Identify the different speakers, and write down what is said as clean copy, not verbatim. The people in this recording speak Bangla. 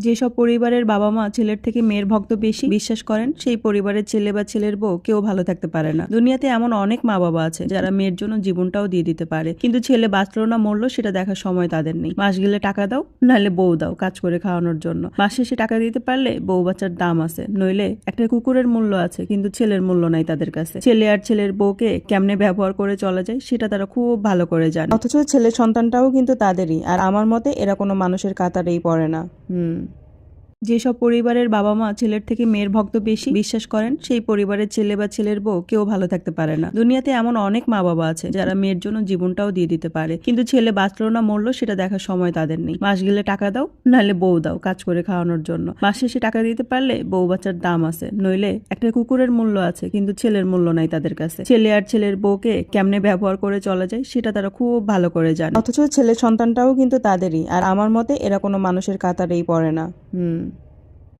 Speaker 1: যেসব পরিবারের বাবা-মা ছেলের থেকে মেয়ের ভক্ত বেশি বিশ্বাস করেন, সেই পরিবারের ছেলে বা ছেলের বউ কেউ ভালো থাকতে পারে না। দুনিয়াতে এমন অনেক মা-বাবা আছে যারা মেয়ের জন্য জীবনটাও দিয়ে দিতে পারে, কিন্তু ছেলে বাঁচলো না মরলো সেটা দেখার সময় তাদের নেই। মাস গেলে টাকা দাও, নাহলে বউ দাও কাজ করে খাওয়ানোর জন্য। মাস শেষে টাকা দিতে পারলে বউ বাচ্চার দাম আছে, নইলে একটা কুকুরের মূল্য আছে কিন্তু ছেলের মূল্য নাই তাদের কাছে। ছেলে আর ছেলের বউকে কেমনে ব্যবহার করে চলা যায় সেটা তারা খুব ভালো করে জানে। অথচ ছেলের সন্তানটাও কিন্তু তাদেরই, আর আমার মতে এরা কোনো মানুষের কাতারেই পড়ে না। যেসব পরিবারের বাবা-মা ছেলের থেকে মেয়ের ভক্ত বেশি বিশ্বাস করেন, সেই পরিবারের ছেলে বা ছেলের বউ কেউ ভালো থাকতে পারে না। দুনিয়াতে এমন অনেক মা-বাবা আছে যারা মেয়ের জন্য জীবনটাও দিয়ে দিতে পারে, কিন্তু ছেলে বাঁচলো না মরলো সেটা দেখার সময় তাদের নেই। মাস গেলে টাকা দাও, নাহলে বউ দাও কাজ করে খাওয়ানোর জন্য। মাস শেষে টাকা দিতে পারলে বউ বাচ্চার দাম আছে, নইলে একটা কুকুরের মূল্য আছে কিন্তু ছেলের মূল্য নাই তাদের কাছে। ছেলে আর ছেলের বউকে কেমনে ব্যবহার করে চলা যায় সেটা তারা খুব ভালো করে জানে। অথচ ছেলের সন্তানটাও কিন্তু তাদেরই, আর আমার মতে এরা কোনো মানুষের কাতারেই পড়ে না।